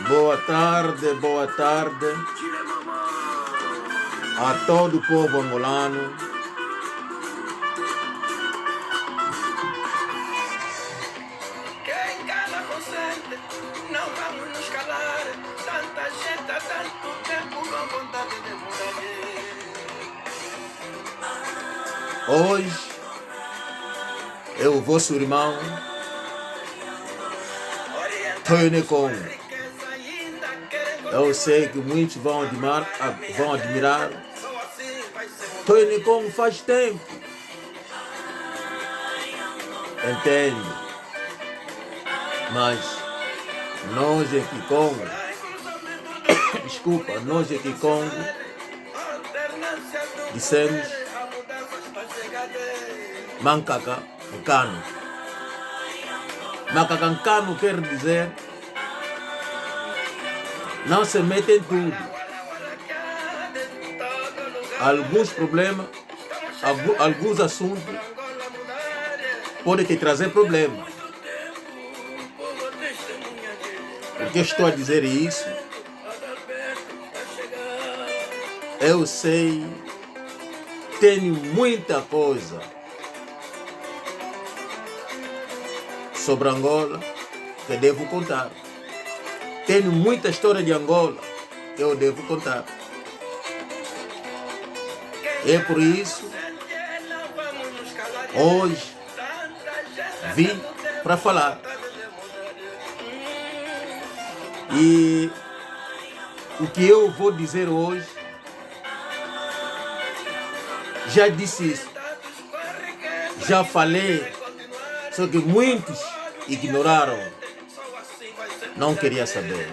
Boa tarde a todo o povo angolano. Quem cala consente, não vamos nos calar. Tanta gente há tanto tempo com vontade de mudar. Hoje, eu, o vosso irmão, Tony Congo. Eu sei que muitos vão admirar. Tony Congo faz tempo. Entende? Mas nós aqui Congo, desculpa, nós aqui Congo, dissemos Macaca Ncano. Macaca Ncano quer dizer não se mete em tudo. Alguns problemas, alguns assuntos podem te trazer problemas. Por que estou a dizer isso? Eu sei, tenho muita coisa sobre Angola que devo contar. Tenho muita história de Angola que eu devo contar. É por isso, hoje, vim para falar. E o que eu vou dizer hoje, já disse isso. Já falei, só que muitos ignoraram. Não queria saber.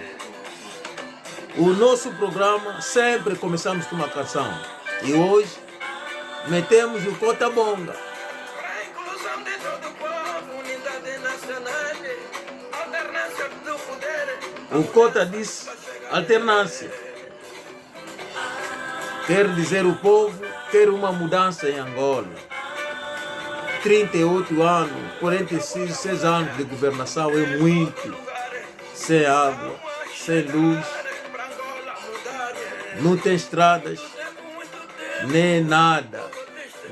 O nosso programa sempre começamos com uma canção. E hoje metemos o Cota Bonga. O Cota disse alternância. Quer dizer, o povo quer uma mudança em Angola. 38 anos, 46 anos de governação é muito. Sem água, sem luz, não tem estradas, nem nada,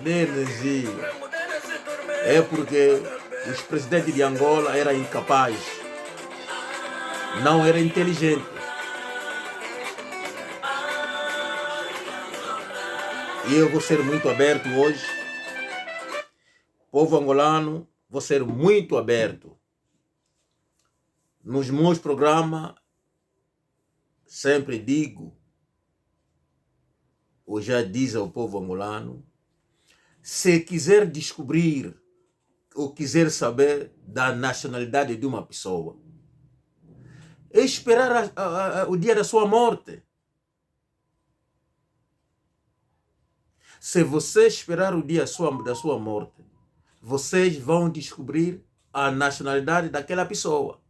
nem energia. É porque os presidentes de Angola eram incapazes, não eram inteligentes. E eu vou ser muito aberto hoje. Povo angolano, vou ser muito aberto. Nos meus programas, sempre digo, ou já diz ao povo angolano, se quiser descobrir ou quiser saber da nacionalidade de uma pessoa, é esperar o dia da sua morte. Se você esperar o dia da sua morte, vocês vão descobrir a nacionalidade daquela pessoa.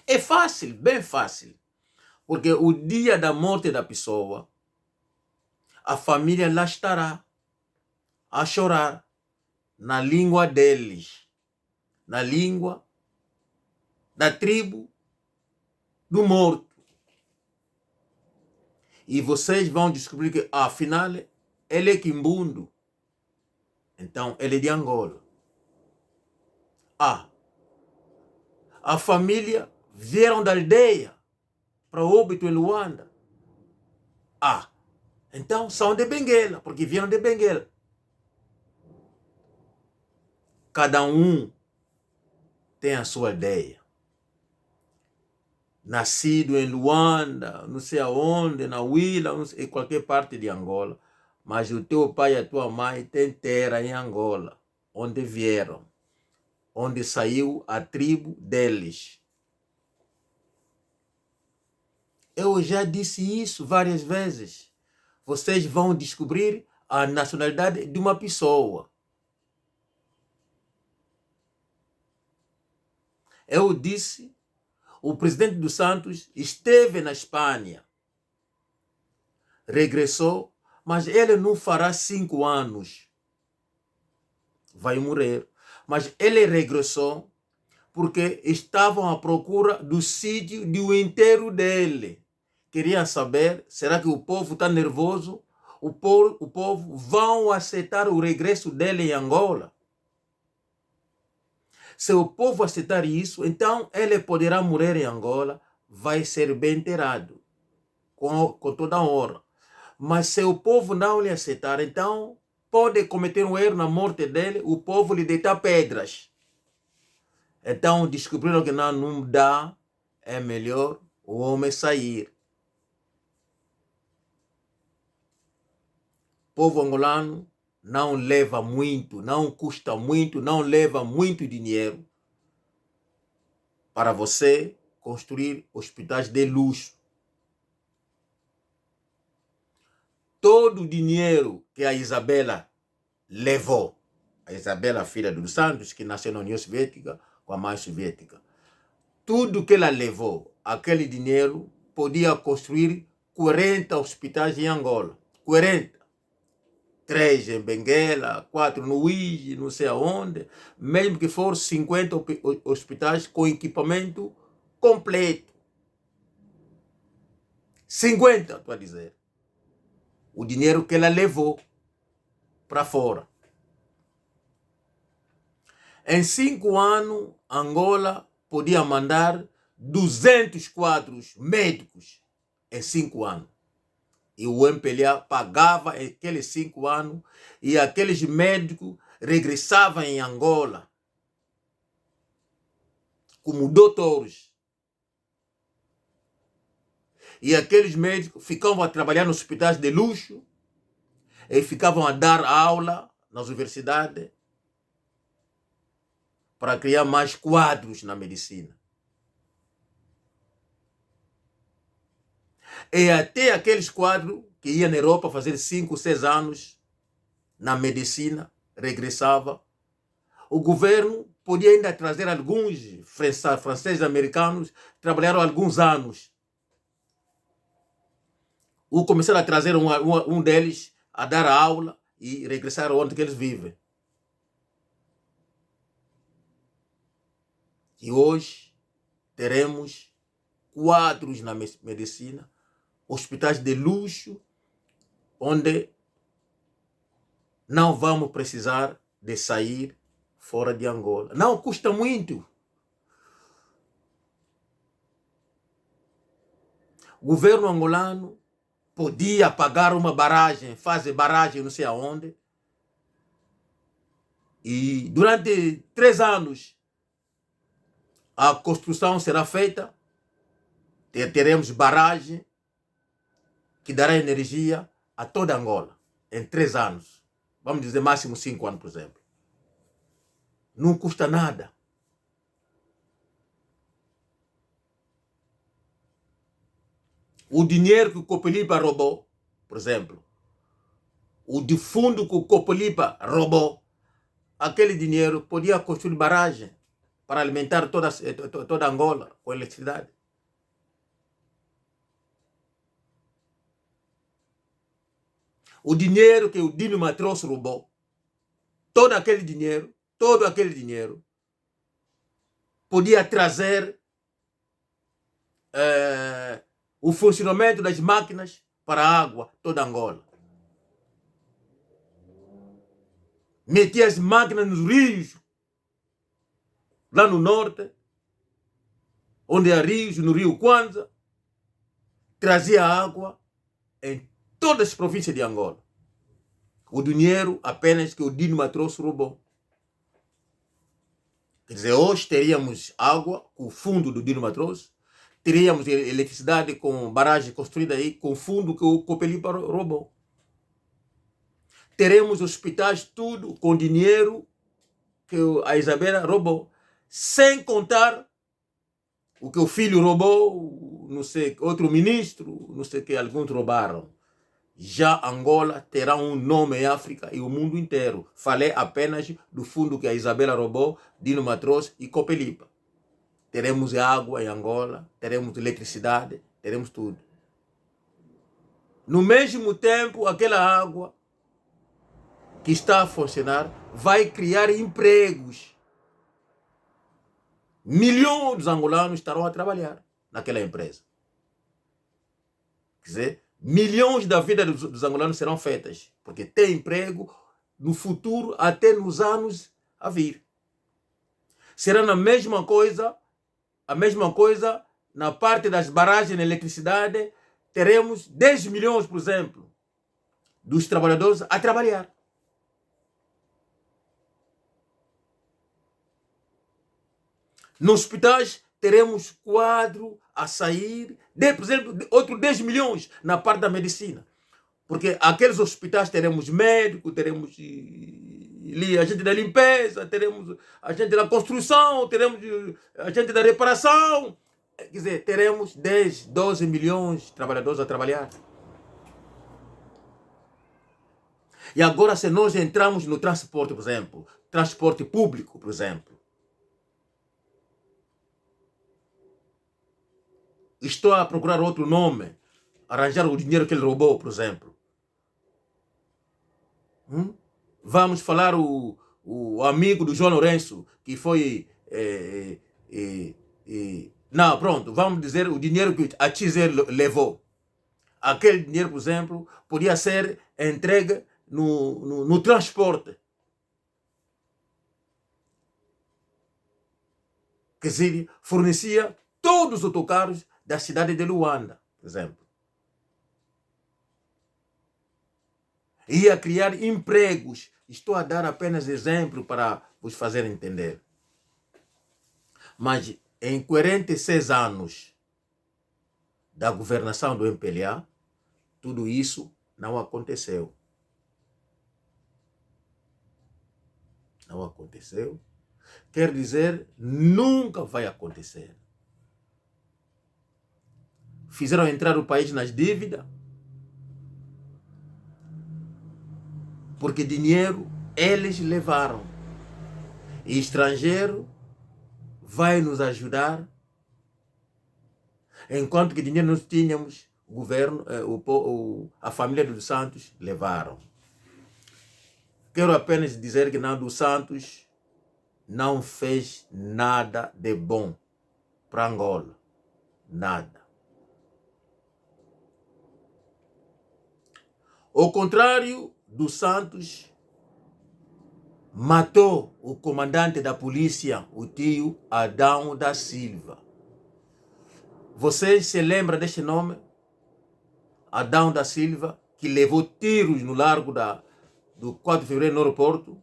É fácil, bem fácil. Porque o dia da morte da pessoa, a família lá estará a chorar na língua deles, na língua da tribo do morto. E vocês vão descobrir que, afinal, ele é quimbundo. Então, ele é de Angola. A família vieram da aldeia para Óbito, em Luanda. Então são de Benguela, porque vieram de Benguela. Cada um tem a sua aldeia. Nascido em Luanda, não sei aonde, na Huila, em qualquer parte de Angola. Mas o teu pai e a tua mãe têm terra em Angola, onde vieram, onde saiu a tribo deles. Eu já disse isso várias vezes. Vocês vão descobrir a nacionalidade de uma pessoa. Eu disse, o presidente dos Santos esteve na Espanha, regressou, mas ele não fará 5 anos. Vai morrer. Mas ele regressou porque estavam à procura do sítio do enterro dele. Queriam saber, será que o povo está nervoso? O povo vão aceitar o regresso dele em Angola? Se o povo aceitar isso, então ele poderá morrer em Angola, vai ser bem enterrado, com toda a honra. Mas se o povo não lhe aceitar, então pode cometer um erro na morte dele, o povo lhe deitar pedras. Então descobriram que não dá, é melhor o homem sair. O povo angolano não leva muito, não custa muito, não leva muito dinheiro para você construir hospitais de luxo. Todo o dinheiro que a Isabela levou, a Isabela, filha dos Santos, que nasceu na União Soviética, com a mãe soviética, tudo que ela levou, aquele dinheiro, podia construir 40 hospitais em Angola. 40. 3 em Benguela, 4 no Uíge, não sei aonde, mesmo que for 50 hospitais com equipamento completo. 50, estou a dizer. O dinheiro que ela levou para fora. Em 5 anos, Angola podia mandar 200 quadros médicos em 5 anos. E o MPLA pagava aqueles 5 anos e aqueles médicos regressavam em Angola como doutores. E aqueles médicos ficavam a trabalhar nos hospitais de luxo e ficavam a dar aula nas universidades para criar mais quadros na medicina. E até aqueles quadros que iam na Europa fazer 5, 6 anos na medicina, regressava. O governo podia ainda trazer alguns franceses americanos, trabalharam alguns anos. Ou começaram a trazer um deles a dar aula e regressaram onde que eles vivem. E hoje teremos quadros na medicina, hospitais de luxo, onde não vamos precisar de sair fora de Angola. Não custa muito. O governo angolano podia pagar uma barragem, fazer barragem não sei aonde, e durante 3 anos a construção será feita, teremos barragem que dará energia a toda Angola em 3 anos. Vamos dizer máximo 5 anos, por exemplo. Não custa nada. O dinheiro que o Copelipa roubou, por exemplo, o de fundo que o Copelipa roubou, aquele dinheiro podia construir barragem para alimentar toda Angola com eletricidade. O dinheiro que o Dino Matros roubou, todo aquele dinheiro, podia trazer o funcionamento das máquinas para a água, toda Angola. Metia as máquinas nos rios, lá no norte, onde há rios, no rio Kwanza, trazia água em todas as províncias de Angola. O dinheiro apenas que o Dino Matros roubou. Quer dizer, hoje teríamos água com o fundo do Dino Matros, teríamos eletricidade com barragem construída aí com o fundo que o Copelipa roubou. Teremos hospitais tudo com dinheiro que a Isabela roubou. Sem contar o que o filho roubou, não sei, outro ministro, não sei o que, alguns roubaram. Já Angola terá um nome em África e o mundo inteiro. Falei apenas do fundo que a Isabela roubou, Dino Matros e Copelipa. Teremos água em Angola, teremos eletricidade, teremos tudo. No mesmo tempo, aquela água que está a funcionar vai criar empregos milhões de angolanos estarão a trabalhar naquela empresa. Quer dizer, milhões da vida dos angolanos serão feitas, porque tem emprego no futuro, até nos anos a vir. Será a mesma coisa na parte das barragens de eletricidade. Teremos 10 milhões, por exemplo, dos trabalhadores a trabalhar. Nos hospitais teremos quadro a sair, por exemplo, outros 10 milhões na parte da medicina. Porque aqueles hospitais teremos médico, teremos a gente da limpeza, teremos a gente da construção, teremos a gente da reparação. Quer dizer, teremos 10, 12 milhões de trabalhadores a trabalhar. E agora, se nós entramos no transporte, por exemplo, transporte público, por exemplo, estou a procurar outro nome, arranjar o dinheiro que ele roubou, por exemplo. Vamos falar o amigo do João Lourenço, que foi... não, pronto, vamos dizer o dinheiro que a XR levou. Aquele dinheiro, por exemplo, podia ser entregue no transporte. Quer dizer, fornecia todos os autocarros da cidade de Luanda, por exemplo. Ia criar empregos. Estou a dar apenas exemplo para vos fazer entender. Mas em 46 anos da governação do MPLA, tudo isso não aconteceu. Não aconteceu. Quer dizer, nunca vai acontecer. Fizeram entrar o país nas dívidas, porque dinheiro eles levaram. E estrangeiro vai nos ajudar, enquanto que dinheiro nós tínhamos, o governo, a família dos Santos levaram. Quero apenas dizer que Nando Santos não fez nada de bom para Angola. Nada. Ao contrário dos Santos, matou o comandante da polícia, o tio Adão da Silva. Vocês se lembram deste nome? Adão da Silva, que levou tiros no largo do 4 de fevereiro no aeroporto,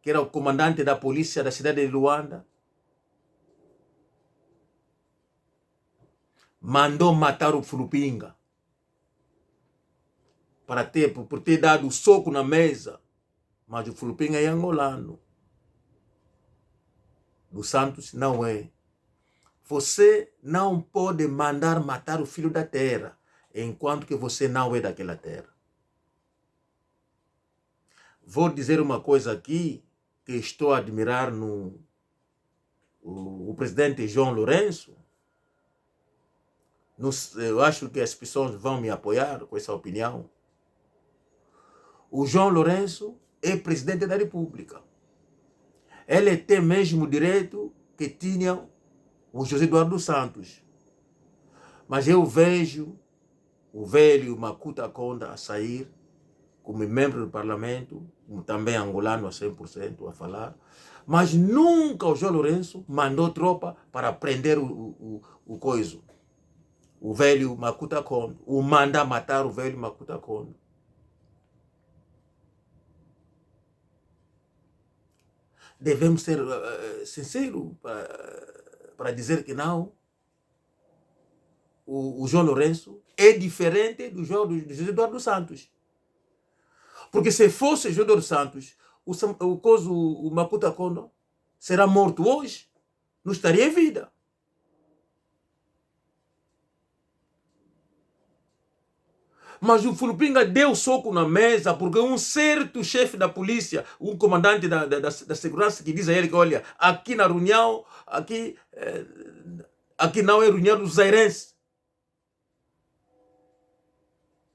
que era o comandante da polícia da cidade de Luanda. Mandou matar o Fulupinga por ter dado soco na mesa. Mas o Fulupinga é angolano. Dos Santos não é. Você não pode mandar matar o filho da terra, enquanto que você não é daquela terra. Vou dizer uma coisa aqui, que estou a admirar no presidente João Lourenço. Eu acho que as pessoas vão me apoiar com essa opinião. O João Lourenço é presidente da República. Ele tem mesmo direito que tinha o José Eduardo dos Santos. Mas eu vejo o velho Makuta Conde a sair como membro do parlamento, como também angolano a 100% a falar, mas nunca o João Lourenço mandou tropa para prender o velho Makuta Conde, ou mandar matar o velho Makuta Conde. Devemos ser sinceros para dizer que não. O João Lourenço é diferente do José Eduardo dos Santos. Porque se fosse José Eduardo dos Santos, o Makuta Conde será morto hoje, não estaria em vida. Mas o Fulupinga deu soco na mesa porque um certo chefe da polícia, um comandante da segurança, que diz a ele que, olha, aqui na reunião, aqui não é reunião dos zairenses.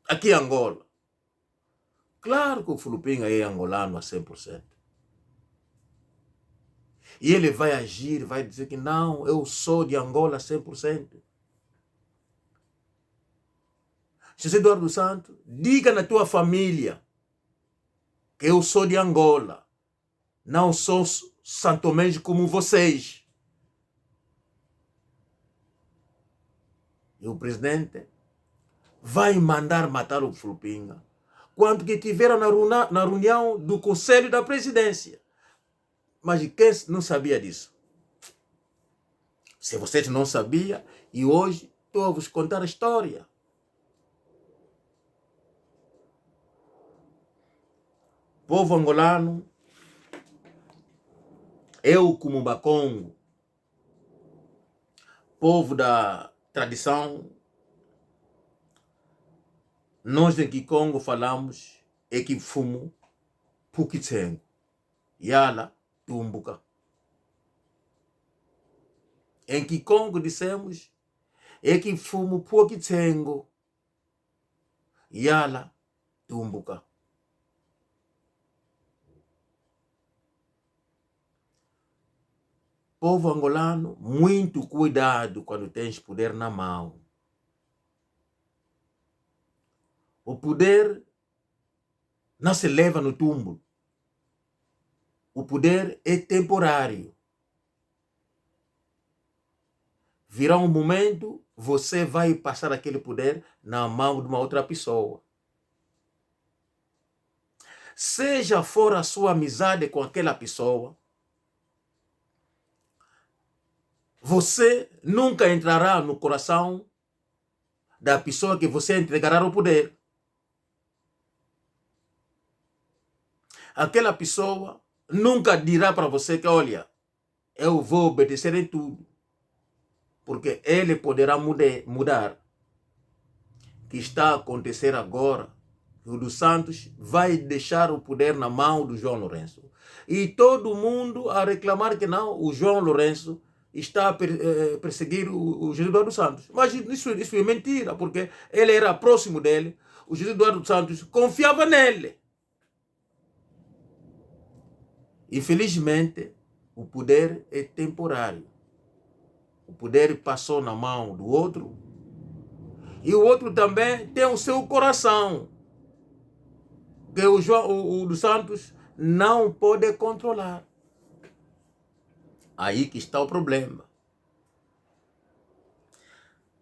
Aqui em Angola. Claro que o Fulupinga é angolano a 100%. E ele vai agir, vai dizer que não, eu sou de Angola 100%. José Eduardo dos Santos, diga na tua família que eu sou de Angola. Não sou santomense como vocês. E o presidente vai mandar matar o Frupinga quando que tiveram na reunião do Conselho da Presidência. Mas quem não sabia disso? Se vocês não sabiam, e hoje estou a vos contar a história. Povo angolano, eu como Bakongo, povo da tradição, nós em Kikongo falamos é que fumo Pukitsengo, Yala Tumbuka. Em Kikongo dissemos é que fumo Pukitsengo, Yala Tumbuka. Povo angolano, muito cuidado quando tens poder na mão. O poder não se leva no túmulo. O poder é temporário. Virá um momento, você vai passar aquele poder na mão de uma outra pessoa. Seja for a sua amizade com aquela pessoa, você nunca entrará no coração da pessoa que você entregará o poder. Aquela pessoa nunca dirá para você que, olha, eu vou obedecer em tudo. Porque ele poderá mudar. O que está a acontecer agora, o dos Santos vai deixar o poder na mão do João Lourenço. E todo mundo a reclamar que não, o João Lourenço está a perseguir o José Eduardo dos Santos. Mas isso é mentira, porque ele era próximo dele, o José Eduardo dos Santos confiava nele. Infelizmente, o poder é temporário. O poder passou na mão do outro. E o outro também tem o seu coração. Que o dos Santos não pode controlar. Aí que está o problema.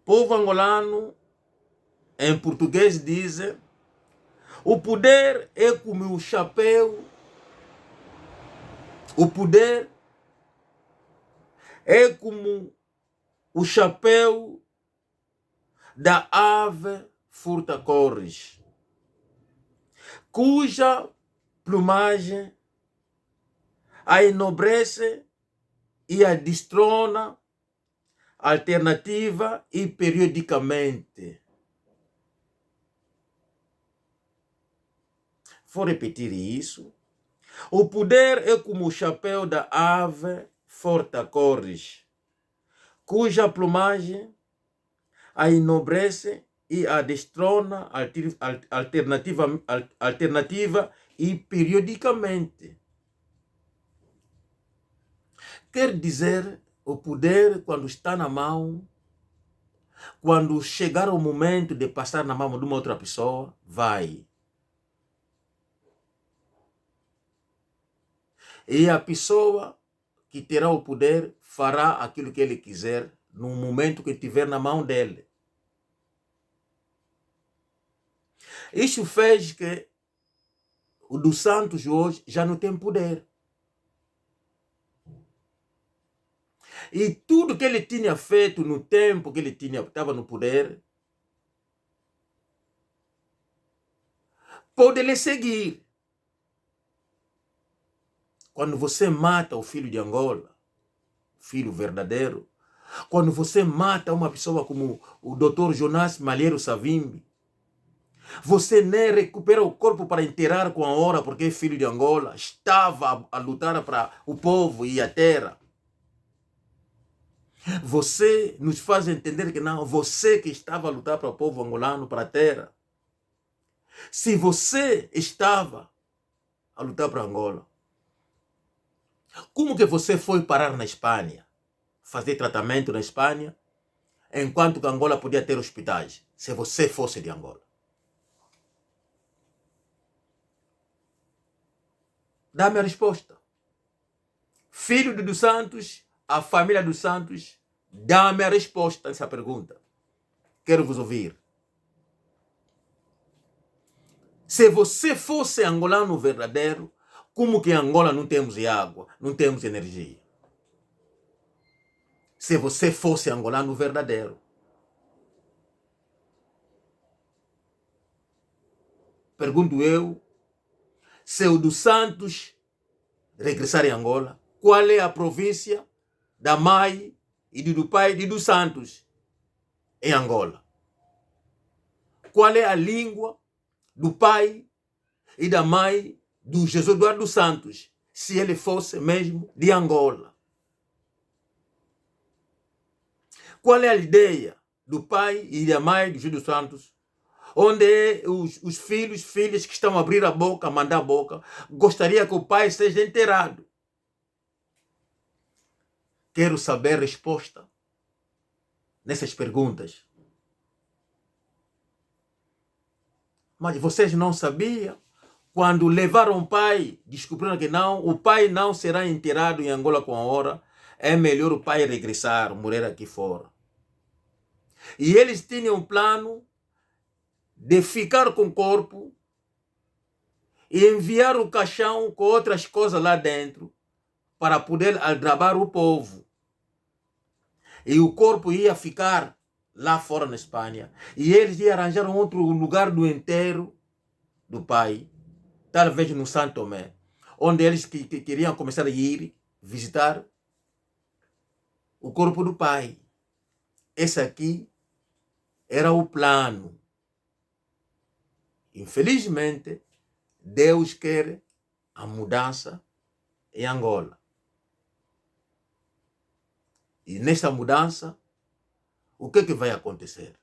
Povo angolano, em português dizem, o poder é como o chapéu. O poder é como o chapéu da ave furta-cores, cuja plumagem a enobrece e a destrona alternativa e periodicamente. Vou repetir isso. O poder é como o chapéu da ave furta-cores, cuja plumagem a enobrece e a destrona alternativa e periodicamente. Quer dizer, o poder, quando está na mão, quando chegar o momento de passar na mão de uma outra pessoa, vai. E a pessoa que terá o poder fará aquilo que ele quiser no momento que estiver na mão dele. Isso fez que o dos Santos hoje já não tem poder. E tudo que ele tinha feito no tempo que ele estava no poder, pode lhe seguir. Quando você mata o filho de Angola, filho verdadeiro, quando você mata uma pessoa como o Dr. Jonas Malheiro Savimbi, você nem recupera o corpo para enterrar com a hora, porque é filho de Angola, estava a lutar para o povo e a terra. Você nos faz entender que não, você que estava a lutar para o povo angolano, para a terra. Se você estava a lutar para Angola, Como que você foi parar na Espanha, fazer tratamento na Espanha, enquanto que Angola podia ter hospitais, se você fosse de Angola? Dá-me a resposta. Filho de dos Santos, a família dos Santos, dá-me a resposta a essa pergunta. Quero vos ouvir. Se você fosse angolano verdadeiro, como que em Angola não temos água, não temos energia? Se você fosse angolano verdadeiro. Pergunto eu, se o dos Santos regressar em Angola, qual é a província da mãe e do pai de dos Santos em Angola? Qual é a língua do pai e da mãe do Jesus Eduardo dos Santos, se ele fosse mesmo de Angola? Qual é a ideia do pai e da mãe do Jesus dos Santos, onde os filhos, filhas que estão a abrir a boca, a mandar a boca, gostaria que o pai seja enterrado? Quero saber a resposta nessas perguntas. Mas vocês não sabiam? Quando levaram o pai, descobriram que não, o pai não será enterrado em Angola com a hora, é melhor o pai regressar, morrer aqui fora. E eles tinham um plano de ficar com o corpo e enviar o caixão com outras coisas lá dentro para poder aldrabar o povo. E o corpo ia ficar lá fora na Espanha. E eles iam arranjar um outro lugar do enterro do pai, talvez no Santo Tomé, onde eles queriam começar a ir visitar o corpo do pai. Esse aqui era o plano. Infelizmente, Deus quer a mudança em Angola. E nessa mudança, o que vai acontecer?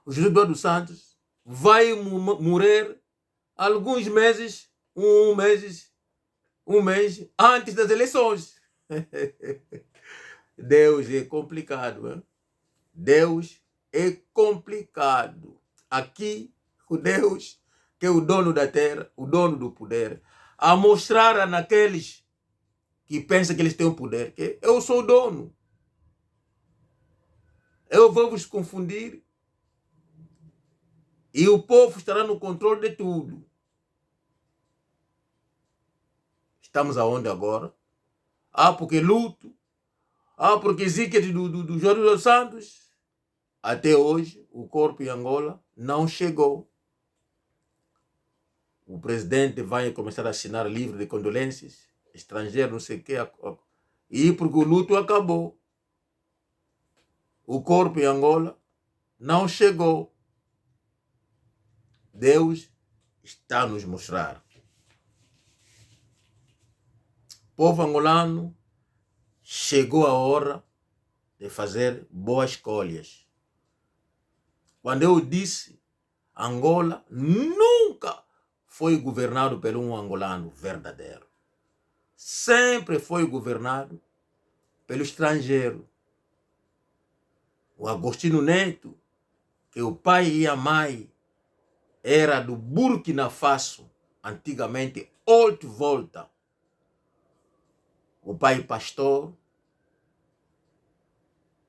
O Jesus Eduardo dos Santos vai morrer alguns meses, um mês antes das eleições. Deus é complicado, hein? Deus é complicado. Aqui, o Deus, que é o dono da terra, o dono do poder, a mostrar naqueles que pensam que eles têm o poder, que eu sou o dono. Eu vou vos confundir e o povo estará no controle de tudo. Estamos aonde agora? Porque luto. Porque zica do Jorge dos Santos. Até hoje, o corpo em Angola não chegou. O presidente vai começar a assinar livro de condolências, estrangeiro, não sei o que, e porque o luto acabou. O corpo em Angola não chegou. Deus está a nos mostrar. Povo angolano, chegou a hora de fazer boas escolhas. Quando eu disse, Angola nunca foi governado por um angolano verdadeiro. Sempre foi governado pelo estrangeiro. O Agostinho Neto, que o pai e a mãe era do Burkina Faso, antigamente Haute Volta. O pai pastor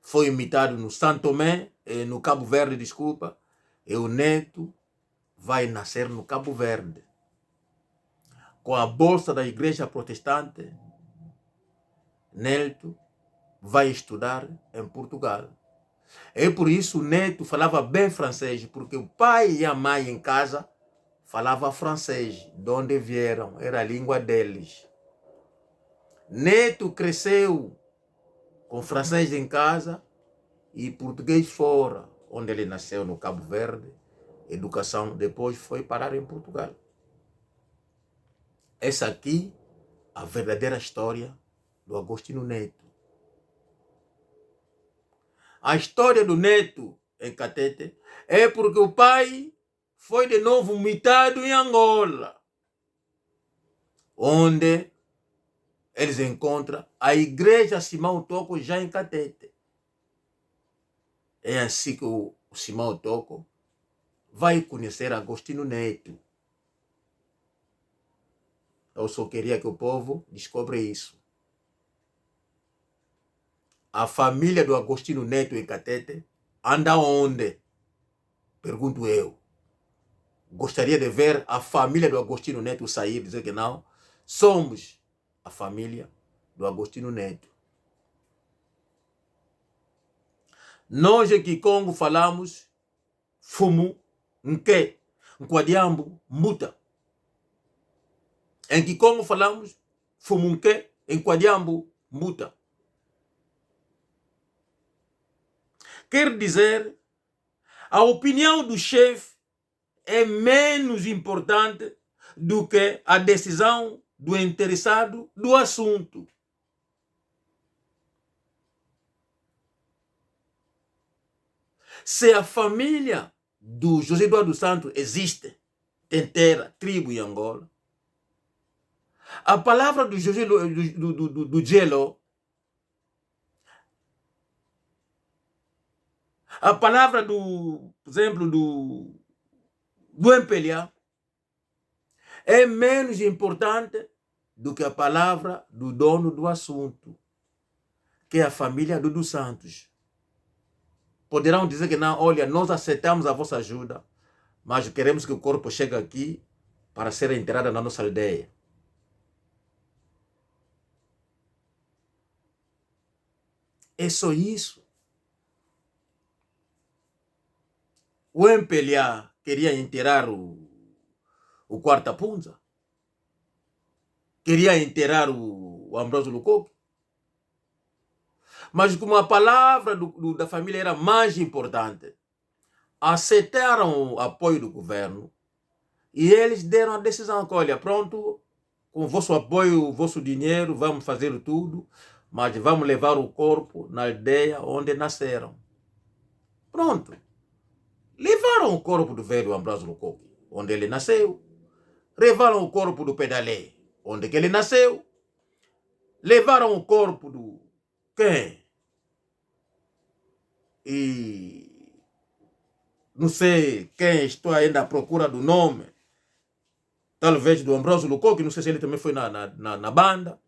foi imitado no Santo Tomé, no Cabo Verde, desculpa, e o neto vai nascer no Cabo Verde. Com a bolsa da igreja protestante, Neto vai estudar em Portugal. É por isso o neto falava bem francês, porque o pai e a mãe em casa falavam francês, de onde vieram, era a língua deles. Neto cresceu com francês em casa e português fora, onde ele nasceu no Cabo Verde. Educação depois foi parar em Portugal. Essa aqui, a verdadeira história do Agostinho Neto. A história do Neto em Catete é porque o pai foi de novo mitado em Angola. onde eles encontram a igreja Simão Toco já em Catete. É assim que o Simão Toco vai conhecer Agostinho Neto. Eu só queria que o povo descubra isso. A família do Agostinho Neto em Catete anda onde? Pergunto eu. Gostaria de ver a família do Agostinho Neto sair e dizer que não. Somos a família do Agostinho Neto. Nós em Kikongo falamos fumu, nke, nkwadiambu, mbuta. Em Kikongo falamos fumu, nke, nkwadiambu, mbuta. Quer dizer, a opinião do chefe é menos importante do que a decisão do interessado do assunto. Se a família do José Eduardo Santos existe, tem terra, tribo em Angola, a palavra do José do Gelo, a palavra do, por exemplo, do Empelha é menos importante do que a palavra do dono do assunto, que é a família do dos Santos. Poderão dizer que não, olha, nós aceitamos a vossa ajuda, mas queremos que o corpo chegue aqui para ser enterrado na nossa aldeia. É só isso. O Empelha queria enterrar o Quarta Punza, queria enterrar o Ambrósio Lukoki, mas como a palavra da família era mais importante, aceitaram o apoio do governo e eles deram a decisão que, olha, pronto, com o vosso apoio, o vosso dinheiro, vamos fazer tudo, mas vamos levar o corpo na aldeia onde nasceram. Pronto. Levaram o corpo do velho Ambrósio Lukoki, onde ele nasceu. Levaram o corpo do Pedalé, onde que ele nasceu. Levaram o corpo do quem? E não sei quem, estou ainda à procura do nome. Talvez do Ambrósio Lukoki, não sei se ele também foi na banda.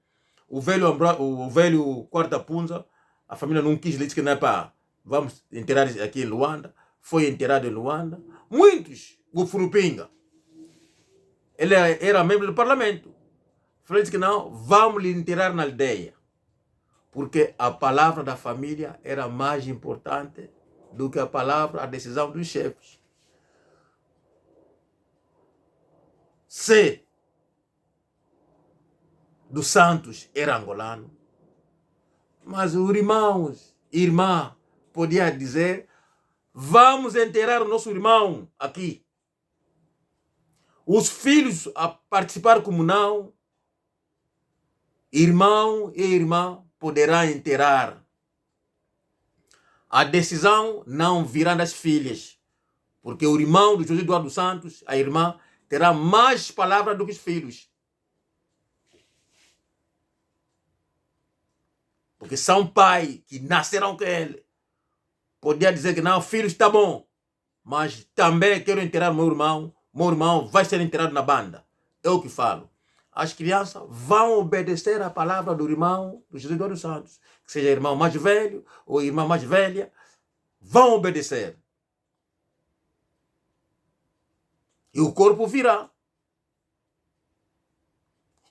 O velho Quarta Punza, a família não quis, ele disse que não é para, vamos enterrar aqui em Luanda. Foi enterrado em Luanda. Muitos, o Furupinga, ele era membro do parlamento. Falei que não, vamos lhe enterrar na aldeia. Porque a palavra da família era mais importante do que a palavra, a decisão dos chefes. Se dos Santos era angolano, mas os irmã, podia dizer, vamos enterrar o nosso irmão aqui. Os filhos a participar como não, irmão e irmã poderá enterrar. A decisão não virá das filhas, porque o irmão do José Eduardo Santos, a irmã, terá mais palavras do que os filhos. Porque são pai que nasceram com ele. Podia dizer que não, filho está bom, mas também quero enterrar meu irmão vai ser enterrado na banda. É o que falo. As crianças vão obedecer a palavra do irmão do José Eduardo Santos, que seja irmão mais velho ou irmã mais velha, vão obedecer. E o corpo virá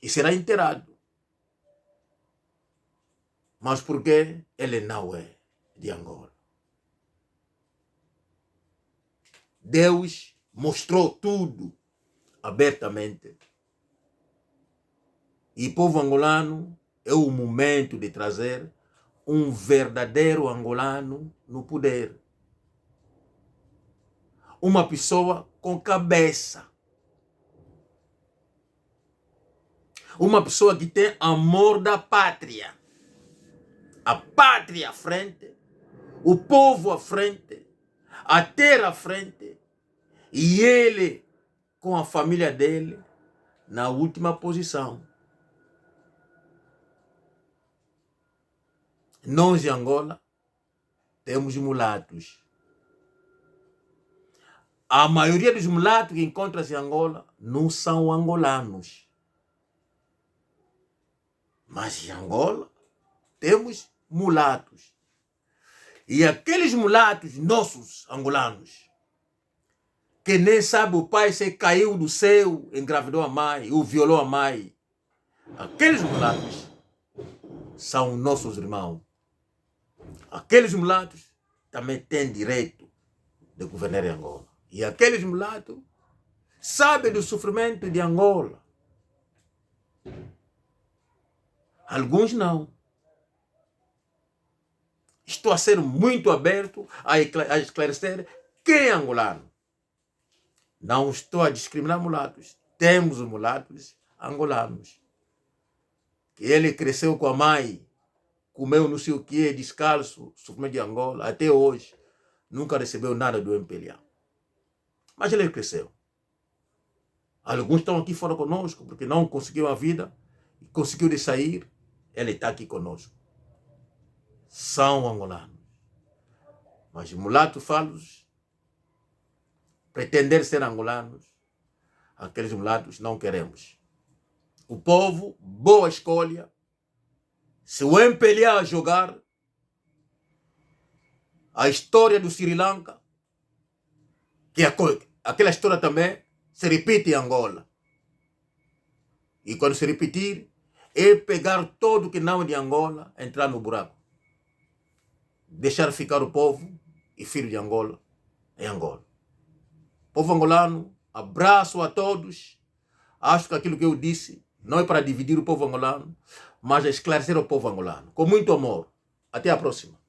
e será enterrado. Mas porque ele não é de Angola. Deus mostrou tudo abertamente. E o povo angolano é o momento de trazer um verdadeiro angolano no poder. Uma pessoa com cabeça. Uma pessoa que tem amor da pátria. A pátria à frente, o povo à frente, a terra à frente, e ele com a família dele na última posição. Nós em Angola temos mulatos. A maioria dos mulatos que encontra-se em Angola não são angolanos. Mas em Angola temos mulatos. E aqueles mulatos nossos angolanos, que nem sabe o pai se caiu do céu, engravidou a mãe, ou violou a mãe, aqueles mulatos são nossos irmãos. Aqueles mulatos também têm direito de governar em Angola. E aqueles mulatos sabem do sofrimento de Angola. Alguns não. Estou a ser muito aberto a esclarecer quem é angolano. Não estou a discriminar mulatos. Temos os mulatos angolanos. Ele cresceu com a mãe, comeu não sei o que, descalço, sofrimento de Angola, até hoje. Nunca recebeu nada do MPLA. Mas ele cresceu. Alguns estão aqui fora conosco, porque não conseguiu a vida, e conseguiu de sair, ele está aqui conosco. São angolanos. Mas mulatos falos, pretender ser angolanos, aqueles mulatos não queremos. O povo, boa escolha. Se o MPLA jogar a história do Sri Lanka, que aquela história também se repite em Angola. E quando se repetir, é pegar todo que não é de Angola, entrar no buraco. Deixar ficar o povo e filho de Angola em Angola. Povo angolano, abraço a todos. Acho que aquilo que eu disse não é para dividir o povo angolano, mas é esclarecer o povo angolano. Com muito amor. Até a próxima.